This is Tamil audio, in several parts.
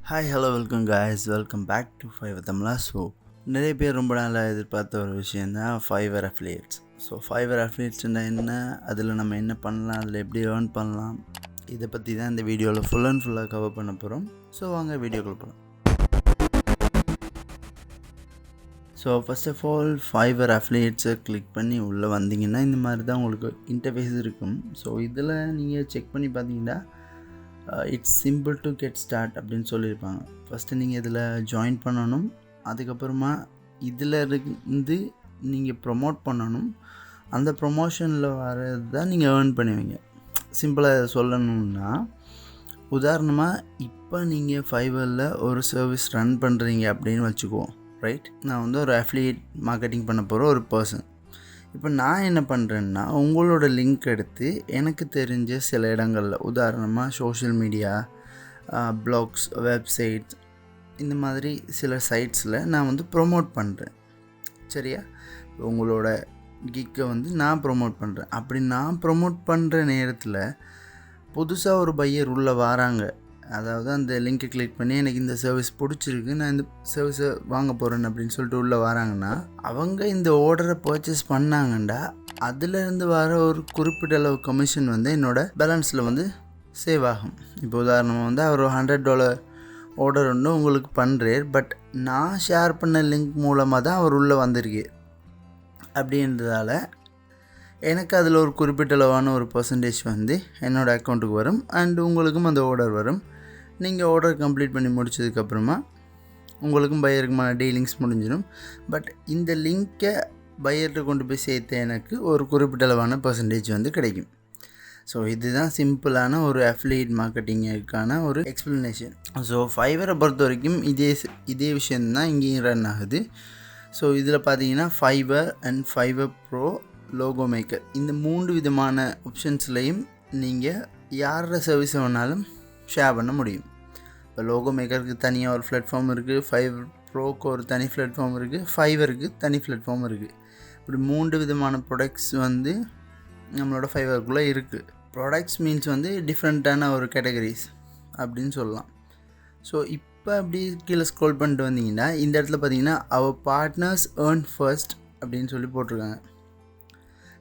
Hi hello welcome guys, welcome back to Fiverr Tamizha. So நிறைய பேர் ரொம்ப நாளாக எதிர்பார்த்த ஒரு விஷயந்தான் Fiverr affiliates. ஸோ Fiverr affiliatesனா என்ன, அதில் நம்ம என்ன பண்ணலாம், அதில் எப்படி ஏர்ன் பண்ணலாம், இதை பற்றி தான் இந்த வீடியோவில் ஃபுல் அண்ட் ஃபுல்லாக கவர் பண்ண போகிறோம். ஸோ வாங்க வீடியோக்குள்ள போகலாம். So first of all Fiverr affiliatesை கிளிக் பண்ணி உள்ளே வந்தீங்கன்னா இந்த மாதிரி தான் உங்களுக்கு இன்டர்ஃபேஸ் இருக்கும். ஸோ இதில் நீங்கள் செக் பண்ணி பார்த்தீங்கன்னா it's simple to get start அப்படின்னு சொல்லியிருப்பாங்க. ஃபஸ்ட்டு நீங்கள் இதில் ஜாயின் பண்ணணும், அதுக்கப்புறமா இதில் இருந்து நீங்கள் ப்ரொமோட் பண்ணணும். அந்த ப்ரொமோஷனில் வர்றது தான் நீங்கள் ஏர்ன் பண்ணுவீங்க. சிம்பிளாக சொல்லணும்னா, உதாரணமாக இப்போ நீங்கள் ஃபைவரில் ஒரு சர்வீஸ் ரன் பண்ணுறீங்க அப்படின்னு வச்சுக்குவோம், ரைட்? நான் வந்து ஒரு அஃபிலியேட் மார்க்கெட்டிங் பண்ண போகிற ஒரு பர்சன். இப்போ நான் என்ன பண்ணுறேன்னா, உங்களோட லிங்க் எடுத்து எனக்கு தெரிஞ்ச சில இடங்களில், உதாரணமாக சோஷியல் மீடியா, ப்ளாக்ஸ், வெப்சைட்ஸ், இந்த மாதிரி சில சைட்ஸில் நான் வந்து ப்ரொமோட் பண்ணுறேன். சரியா? உங்களோட கிக்கை வந்து நான் ப்ரொமோட் பண்ணுறேன். அப்படி நான் ப்ரொமோட் பண்ணுற நேரத்தில் புதுசாக ஒரு பையர் உள்ளே வராங்க. அதாவது அந்த லிங்க்கை கிளிக் பண்ணி எனக்கு இந்த சர்வீஸ் பிடிச்சிருக்கு, நான் இந்த சர்வீஸை வாங்க போகிறேன் அப்படின்னு சொல்லிட்டு உள்ளே வராங்கன்னா, அவங்க இந்த ஆர்டரை பர்ச்சேஸ் பண்ணாங்கண்டா அதிலேருந்து வர ஒரு குறிப்பிட்ட அளவு கமிஷன் வந்து என்னோடய பேலன்ஸில் வந்து சேவ் ஆகும். இப்போ உதாரணமாக வந்து அவர் $100 ஆர்டர் ஒன்று உங்களுக்கு பண்ணுறார், பட் நான் ஷேர் பண்ண லிங்க் மூலமாக தான் அவர் உள்ளே வந்திருக்கு. அப்படின்றதால எனக்கு அதில் ஒரு குறிப்பிட்ட அளவான ஒரு பர்சன்டேஜ் வந்து என்னோடய அக்கௌண்ட்டுக்கு வரும். அண்ட் உங்களுக்கும் அந்த ஆர்டர் வரும். நீங்கள் ஆர்டர் கம்ப்ளீட் பண்ணி முடிச்சதுக்கப்புறமா உங்களுக்கும் பையருக்குமான டீலிங்ஸ் முடிஞ்சிடும். பட் இந்த லிங்க்கை பையர்கிட்ட கொண்டு போய் சேர்த்த எனக்கு ஒரு குறிப்பிட்ட அளவான பர்சன்டேஜ் வந்து கிடைக்கும். ஸோ இதுதான் சிம்பிளான ஒரு அஃபிலியேட் மார்க்கெட்டிங்குக்கான ஒரு எக்ஸ்ப்ளனேஷன். ஸோ ஃபைவரை பொறுத்த வரைக்கும் இதே விஷயந்தான் இங்கேயும் ரன் ஆகுது. ஸோ இதில் பார்த்தீங்கன்னா Fiverr and Fiverr pro, logo maker, இந்த 3 விதமான ஆப்ஷன்ஸ்லையும் நீங்கள் யாரோட சர்வீஸ் வேணாலும் ஷேர் பண்ண முடியும். இப்போ லோகோ மேக்கருக்கு தனியாக ஒரு பிளாட்ஃபார்ம் இருக்குது, ஃபைவர் ப்ரோக்கு ஒரு தனி பிளாட்ஃபார்ம் இருக்குது, ஃபைவருக்கு தனி பிளாட்ஃபார்ம் இருக்குது. இப்படி 3 விதமான ப்ராடக்ட்ஸ் வந்து நம்மளோட ஃபைவருக்குள்ளே இருக்குது. ப்ராடக்ட்ஸ் மீன்ஸ் வந்து டிஃப்ரெண்ட்டான ஒரு கேட்டகரிஸ் அப்படின்னு சொல்லலாம். ஸோ இப்போ அப்படி கீழே ஸ்க்ரோல் பண்ணிட்டு வந்தீங்கன்னா இந்த இடத்துல பார்த்தீங்கன்னா அவர் பார்ட்னர்ஸ் ஏர்ன் ஃபர்ஸ்ட் அப்படின்னு சொல்லி போட்டிருக்காங்க.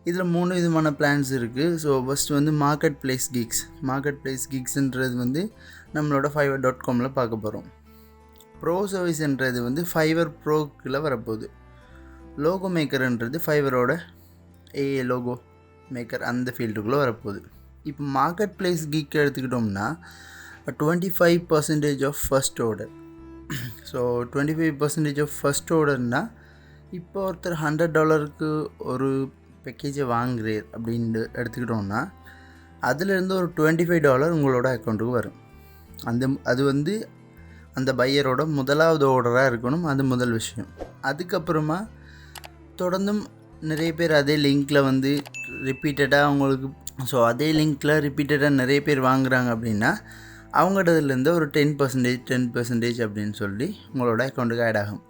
இதில் 3 விதமான பிளான்ஸ் இருக்குது. ஸோ ஃபஸ்ட்டு வந்து மார்க்கெட் பிளேஸ் கிக்ஸ்ன்றது வந்து நம்மளோட fiverr.comல பார்க்க போகிறோம். ப்ரோ சர்வீஸ்ன்றது வந்து ஃபைவர் ப்ரோக்குள்ளே வரப்போகுது. லோகோ மேக்கர்ன்றது ஃபைவரோட லோகோ மேக்கர் அந்த ஃபீல்டுக்குள்ளே வரப்போகுது. இப்போ மார்க்கெட் பிளேஸ் கிக் எடுத்துக்கிட்டோம்னா 25% off first order. So 25% off first ஆர்டர்னால் இப்போ ஒருத்தர் $100 ஒரு பேக்கேஜை வாங்குறீர் அப்படின்னு எடுத்துக்கிட்டோம்னா அதிலேருந்து ஒரு $25 உங்களோட அக்கௌண்ட்டுக்கு வரும். அது வந்து அந்த பையரோட முதலாவது ஆர்டராக இருக்கணும். அது முதல் விஷயம். அதுக்கப்புறமா தொடர்ந்தும் நிறைய பேர் அதே லிங்க்கில் வந்து ரிப்பீட்டடாக அவங்களுக்கு அதே லிங்க்கில் ரிப்பீட்டடாக நிறைய பேர் வாங்குகிறாங்க அப்படின்னா அவங்கள்டதுலேருந்து ஒரு 10% அப்படின்னு சொல்லி உங்களோட அக்கௌண்ட்டுக்கு ஆட் ஆகும்.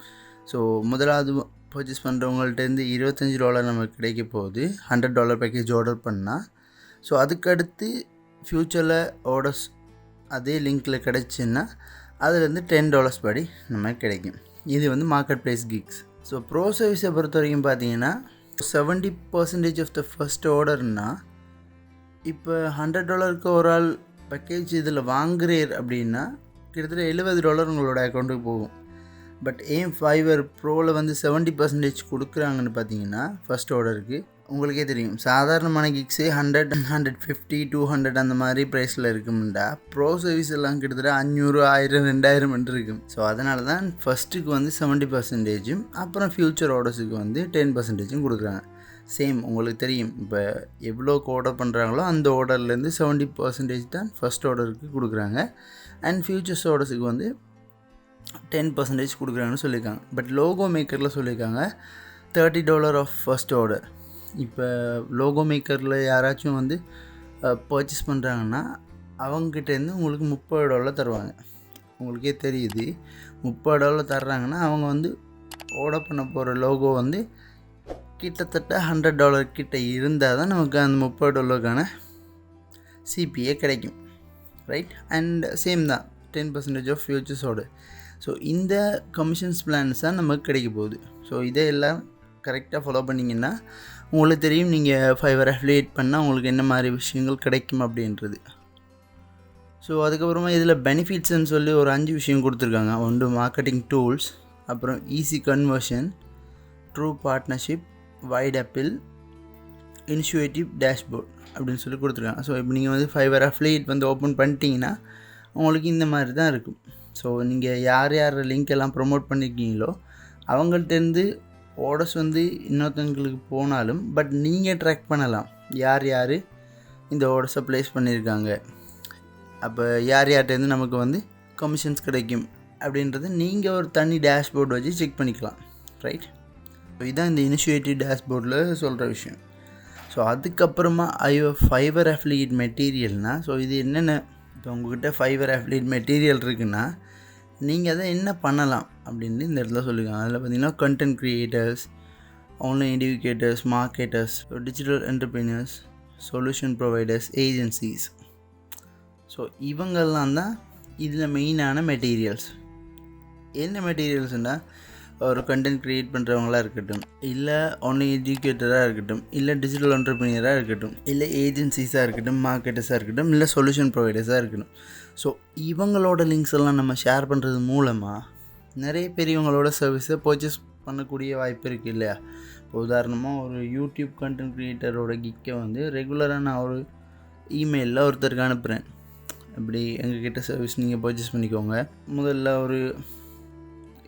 ஸோ முதலாவது பர்ச்சேஸ் பண்ணுறவங்கள்ட்டேருந்து $25 நமக்கு கிடைக்க போகுது $100 பேக்கேஜ் ஆர்டர் பண்ணால். ஸோ அதுக்கடுத்து ஃப்யூச்சரில் ஆர்டர்ஸ் அதே லிங்க்கில் கிடச்சின்னா அதுலேருந்து $10 படி நமக்கு கிடைக்கும். இது வந்து marketplace gigs. So pro சர்வீஸை பொறுத்த வரைக்கும் பார்த்தீங்கன்னா 70% ஆஃப் த ஃபர்ஸ்ட் ஆர்டர்னால் இப்போ $100 ஒரு ஆள் பேக்கேஜ் இதில் வாங்குறீர் அப்படின்னா கிட்டத்தட்ட $70 உங்களோட அக்கௌண்ட்டுக்கு போகும். பட் ஏன் ஃபைவர் ப்ரோவில் வந்து 70% கொடுக்குறாங்கன்னு பார்த்தீங்கன்னா ஃபஸ்ட் ஆர்டருக்கு உங்களுக்கே தெரியும். சாதாரணமான கிக்ஸே 100, 150, 200 அந்த மாதிரி ப்ரைஸில் இருக்கும்டா. ப்ரோ சர்வீஸ் எல்லாம் கிட்டத்தட்ட 500, 1000, 2000 இருக்கும். ஸோ அதனால தான் ஃபஸ்ட்டுக்கு வந்து 70%, அப்புறம் ஃப்யூச்சர் ஆர்டர்ஸுக்கு வந்து 10% கொடுக்குறாங்க. சேம் உங்களுக்கு தெரியும், இப்போ எவ்வளோக்கு ஆர்டர் பண்ணுறாங்களோ அந்த ஆர்டர்லேருந்து 70% தான் ஃபஸ்ட் ஆர்டருக்கு கொடுக்குறாங்க. அண்ட் ஃப்யூச்சர்ஸ் ஆர்டர்ஸுக்கு வந்து 10% கொடுக்குறாங்கன்னு சொல்லியிருக்காங்க. பட் லோகோ மேக்கரில் சொல்லியிருக்காங்க $30 ஆஃப் ஃபர்ஸ்ட் ஆர்டர். இப்போ லோகோ மேக்கரில் யாராச்சும் வந்து பர்ச்சேஸ் பண்ணுறாங்கன்னா அவங்ககிட்டேருந்து உங்களுக்கு $30 தருவாங்க. உங்களுக்கே தெரியுது, $30 தர்றாங்கன்னா அவங்க வந்து ஆர்டர் பண்ண போகிற லோகோ வந்து கிட்டத்தட்ட $100 கிட்ட இருந்தால் தான் நமக்கு அந்த $30க்கான சிபிஏ கிடைக்கும், ரைட்? அண்ட் சேம் தான் 10% ஆஃப் ஃபியூச்சர்ஸோடு. ஸோ இந்த கமிஷன்ஸ் பிளான்ஸ் தான் நமக்கு கிடைக்க போகுது. ஸோ இதையெல்லாம் கரெக்டாக ஃபாலோ பண்ணிங்கன்னா உங்களுக்கு தெரியும் நீங்கள் ஃபைவர் அஃபிலியேட் பண்ணால் உங்களுக்கு என்ன மாதிரி விஷயங்கள் கிடைக்கும் அப்படின்றது. ஸோ அதுக்கப்புறமா இதில் பெனிஃபிட்ஸ்ன்னு சொல்லி ஒரு 5 விஷயம் கொடுத்துருக்காங்க. ஒன்று மார்க்கெட்டிங் டூல்ஸ், அப்புறம் easy conversion, true partnership, white label, initiative dashboard அப்படின்னு சொல்லி கொடுத்துருக்காங்க. ஸோ இப்போ நீங்கள் வந்து ஃபைவர் அஃபிலியேட் வந்து ஓப்பன் பண்ணிட்டீங்கன்னா உங்களுக்கு இந்த மாதிரி தான் இருக்கும். ஸோ நீங்கள் யார் யார் லிங்க் எல்லாம் ப்ரொமோட் பண்ணியிருக்கீங்களோ அவங்கள்ட்டேருந்து ஆர்டர்ஸ் வந்து இன்னொருத்தவங்களுக்கு போனாலும் பட் நீங்கள் ட்ராக் பண்ணலாம் யார் யார் இந்த ஆர்டர்ஸை ப்ளேஸ் பண்ணியிருக்காங்க, அப்போ யார் யார்கிட்டேருந்து நமக்கு வந்து கமிஷன்ஸ் கிடைக்கும் அப்படின்றது நீங்கள் ஒரு தனி டேஷ்போர்ட் வச்சு செக் பண்ணிக்கலாம். ரைட். ஸோ இதுதான் இந்த இனிஷியேட்டிவ் டேஷ்போர்டில் சொல்கிற விஷயம். ஸோ அதுக்கப்புறமா ஃபைவர் அஃபிலியேட் மெட்டீரியல்னால், ஸோ இது என்னென்ன, இப்போ உங்கள்கிட்ட ஃபைவர் அஃபிலியேட் மெட்டீரியல் இருக்குன்னா நீங்கள் அதை என்ன பண்ணலாம் அப்படின்னு இந்த இடத்துல சொல்லியிருக்காங்க. அதில் பார்த்திங்கன்னா content creators, online educators, marketers, digital entrepreneurs, solution providers, agencies. So இவங்கெல்லாம் தான் இதில் மெயினான மெட்டீரியல்ஸ். என்ன மெட்டீரியல்ஸ்னால் ஒரு கண்டென்ட் க்ரியேட் பண்ணுறவங்களாக இருக்கட்டும், இல்லை ஆன்லைன் எஜுகேட்டராக இருக்கட்டும், இல்லை டிஜிட்டல் என்டர்பிரினியராக இருக்கட்டும், இல்லை ஏஜென்சிஸாக இருக்கட்டும், மார்க்கெட்டர்ஸாக இருக்கட்டும், இல்லை சொல்யூஷன் ப்ரொவைடர்ஸாக இருக்கட்டும். ஸோ இவங்களோட லிங்க்ஸ் எல்லாம் நம்ம ஷேர் பண்ணுறது மூலமாக நிறைய பேர் இவங்களோட சர்வீஸை பர்ச்சேஸ் பண்ணக்கூடிய வாய்ப்பு இருக்குது இல்லையா. இப்போ உதாரணமாக ஒரு யூடியூப் கண்டென்ட் க்ரியேட்டரோட கிக்கை வந்து ரெகுலராக நான் ஒரு இமெயிலில் ஒருத்தருக்கு அனுப்புகிறேன், இப்படி எங்ககிட்ட சர்வீஸ் நீங்கள் பர்ச்சேஸ் பண்ணிக்கோங்க, முதல்ல ஒரு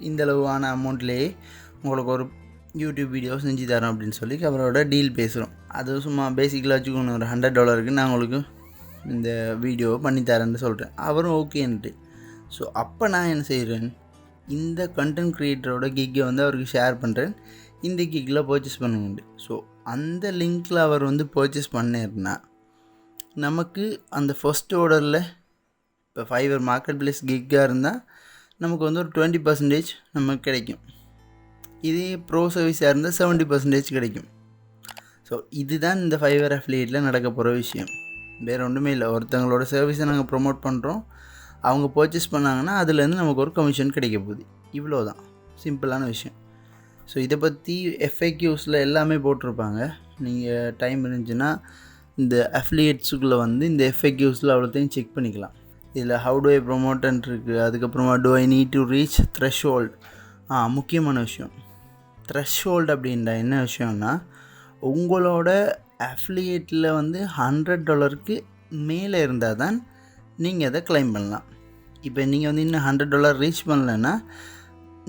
இந்தளவான அமௌண்ட்லேயே உங்களுக்கு ஒரு யூடியூப் வீடியோ செஞ்சு தரோம் அப்படின்னு சொல்லி அவரோட டீல் பேசுகிறோம். அது சும்மா பேசிக்கலாக வச்சுக்கணும், ஒரு $100 நான் உங்களுக்கு இந்த வீடியோவை பண்ணித்தரேன்னு சொல்கிறேன், அவரும் ஓகேன்ட்டு. ஸோ அப்போ நான் என்ன செய்கிறேன், இந்த கண்டென்ட் க்ரியேட்டரோட கிக்கை வந்து அவருக்கு ஷேர் பண்ணுறேன், இந்த கிக்கில் பர்ச்சேஸ் பண்ணுங்க. ஸோ அந்த லிங்க்கில் அவர் வந்து பர்ச்சேஸ் பண்ணேருன்னா நமக்கு அந்த ஃபர்ஸ்ட் ஆர்டரில், இப்போ ஃபைவர் மார்க்கெட் பிளேஸ் கிக்காக இருந்தால் நமக்கு வந்து ஒரு 20% நமக்கு கிடைக்கும். இதே ப்ரோ சர்வீஸாக இருந்தால் 70% கிடைக்கும். ஸோ இதுதான் இந்த ஃபைவர் அஃபிலியேட்டில் நடக்க போகிற விஷயம். வேறு ஒன்றுமே இல்லை. ஒருத்தவங்களோட சர்வீஸை நாங்கள் ப்ரொமோட் பண்ணுறோம், அவங்க பர்ச்சேஸ் பண்ணாங்கன்னா அதுலேருந்து நமக்கு ஒரு கமிஷன் கிடைக்க போகுது. இவ்வளோ தான் சிம்பிளான விஷயம். ஸோ இதை பற்றி FAQஸில் எல்லாமே போட்டிருப்பாங்க. நீங்கள் டைம் இருந்துச்சுன்னா இந்த அஃபிலியேட்ஸுக்குள்ளே வந்து இந்த FAQஸில் அவ்வளோத்தையும் செக் பண்ணிக்கலாம். இதில் ஹவு டு ஐ ப்ரொமோட்ன்னு இருக்குது. அதுக்கப்புறமா to I need to reach threshold. முக்கியமான விஷயம் த்ரெஷ்ஹோல்ட் அப்படின்ற என்ன விஷயம்னா, உங்களோட அஃபிலியேட்டில் வந்து $100 மேலே இருந்தால் தான் நீங்கள் அதை கிளைம் பண்ணலாம். இப்போ நீங்கள் வந்து இன்னும் $100 ரீச் பண்ணலைன்னா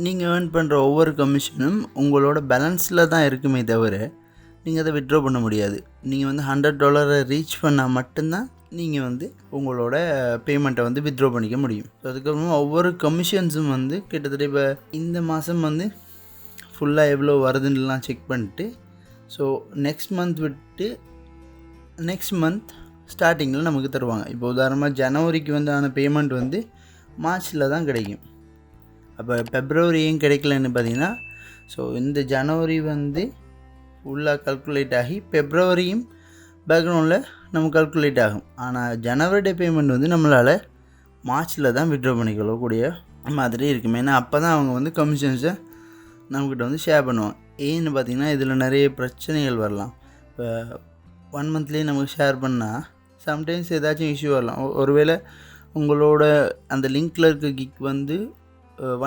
நீங்கள் ஏர்ன் பண்ணுற ஒவ்வொரு கமிஷனும் உங்களோட பேலன்ஸில் தான் இருக்குமே தவிர நீங்கள் அதை வித்ட்ரா பண்ண முடியாது. நீங்கள் வந்து $100 ரீச் பண்ணால் மட்டும்தான் நீங்கள் வந்து உங்களோட பேமெண்ட்டை வந்து வித்ட்ரா பண்ணிக்க முடியும். ஸோ அதுக்கப்புறமா ஒவ்வொரு கமிஷன்ஸும் வந்து கிட்டத்தட்ட இப்போ இந்த மாதம் வந்து ஃபுல்லாக எவ்வளோ வருதுன்னுலாம் செக் பண்ணிட்டு, ஸோ நெக்ஸ்ட் மந்த் விட்டு நெக்ஸ்ட் மந்த் ஸ்டார்டிங்கில் நமக்கு தருவாங்க. இப்போ உதாரணமாக ஜனவரிக்கு வந்து ஆன பேமெண்ட் வந்து மார்ச்சில் தான் கிடைக்கும். அப்போ ஃபெப்ரவரி ஏன் கிடைக்கலன்னு பார்த்தீங்கன்னா, ஸோ இந்த ஜனவரி வந்து ஃபுல்லாக கல்குலேட் ஆகி ஃபெப்ரவரியும் பேக்ரவுண்டில் நம்ம கல்குலேட் ஆகும். ஆனால் ஜனவரி பேமெண்ட் வந்து நம்மளால் மார்ச்சில் தான் வித்ட்ரா பண்ணிக்கொள்ளக்கூடிய மாதிரி இருக்கும். ஏன்னா அப்போ தான் அவங்க வந்து கமிஷன்ஸை நம்மக்கிட்ட வந்து ஷேர் பண்ணுவாங்க. ஏன்னு பார்த்திங்கன்னா இதில் நிறைய பிரச்சனைகள் வரலாம். இப்போ 1 மந்த்லேயே நமக்கு ஷேர் பண்ணால் சம்டைம்ஸ் ஏதாச்சும் இஷ்யூ வரலாம். ஒருவேளை உங்களோட அந்த லிங்க்கில் இருக்க கிக் வந்து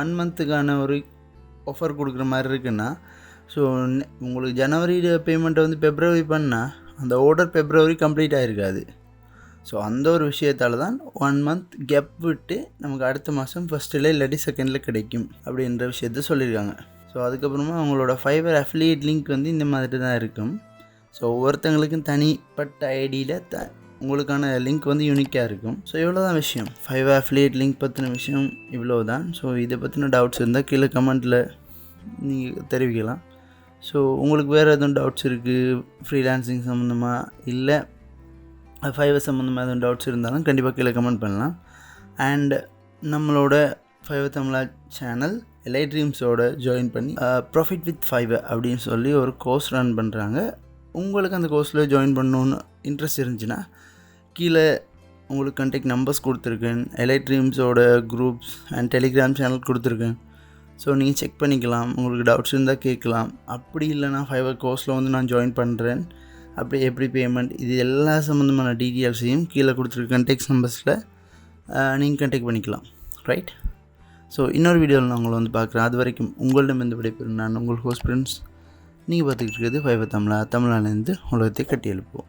1 மந்த்துக்கான ஒரு ஆஃபர் கொடுக்குற மாதிரி இருக்குன்னா, ஸோ உங்களுக்கு ஜனவரி பேமெண்ட்டை வந்து ஃபெப்ரவரி பண்ணால் அந்த ஆர்டர் ஃபெப்ரவரி கம்ப்ளீட் ஆகிருக்காது. ஸோ அந்த ஒரு விஷயத்தால் தான் 1 மந்த் கேப் விட்டு நமக்கு அடுத்த மாதம் ஃபஸ்ட்டில் இல்லாட்டி செகண்டில் கிடைக்கும் அப்படின்ற விஷயத்த சொல்லியிருக்காங்க. ஸோ அதுக்கப்புறமா அவங்களோட ஃபைவர் அஃபிலியேட் லிங்க் வந்து இந்த மாதிரி தான் இருக்கும். ஸோ ஒவ்வொருத்தங்களுக்கும் தனிப்பட்ட ஐடியில் உங்களுக்கான லிங்க் வந்து யூனிக்காக இருக்கும். ஸோ இவ்வளோ தான் விஷயம். ஃபைவர் அஃபிலியேட் லிங்க் பற்றின விஷயம் இவ்வளோ தான். ஸோ இதை பற்றின டவுட்ஸ் இருந்தால் கீழே கமெண்ட்டில் நீங்கள் தெரிவிக்கலாம். ஸோ உங்களுக்கு வேறு எதுவும் டவுட்ஸ் இருக்குது ஃப்ரீலான்சிங் சம்மந்தமாக, இல்லை ஃபைவர் சம்மந்தமாக எதுவும் டவுட்ஸ் இருந்தாலும் கண்டிப்பாக கீழே கமெண்ட் பண்ணலாம். அண்ட் நம்மளோட ஃபைவர் தமிழா சேனல் எல்ஐ ட்ரீம்ஸோட ஜாயின் பண்ணி ப்ராஃபிட் வித் ஃபைவர் அப்படின்னு சொல்லி ஒரு கோர்ஸ் ரன் பண்ணுறாங்க. உங்களுக்கு அந்த கோர்ஸில் ஜாயின் பண்ணணுன்னு இன்ட்ரெஸ்ட் இருந்துச்சுன்னா கீழே உங்களுக்கு கான்டாக்ட் நம்பர்ஸ் கொடுத்துருக்கேன். எலைட் ட்ரீம்ஸோட குரூப்ஸ் அண்ட் டெலிகிராம் சேனல் கொடுத்துருக்கேன். ஸோ நீங்கள் செக் பண்ணிக்கலாம். உங்களுக்கு டவுட்ஸ் இருந்தால் கேட்கலாம். அப்படி இல்லைனா ஃபைவர் கோர்ஸில் வந்து நான் ஜாயின் பண்ணுறேன், அப்படி எப்படி பேமெண்ட், இது எல்லா சம்மந்தமான டீட்டெயில்ஸையும் கீழே கொடுத்துருக்க கான்டாக்ட் நம்பர்ஸில் நீங்கள் கான்டாக்ட் பண்ணிக்கலாம். ரைட். ஸோ இன்னொரு வீடியோவில் நான் உங்களை வந்து பார்க்குறேன். அது வரைக்கும் உங்களிடம் இந்த விடைபெறும் நான் உங்கள் ஹோஸ்ட் பிரின்ஸ். நீங்கள் பார்த்துக்கிட்டு இருக்கிறது ஃபைவர் தமிழா, தமிழ்நாட்டிலேருந்து உலகத்தை கட்டி எழுப்புவோம்.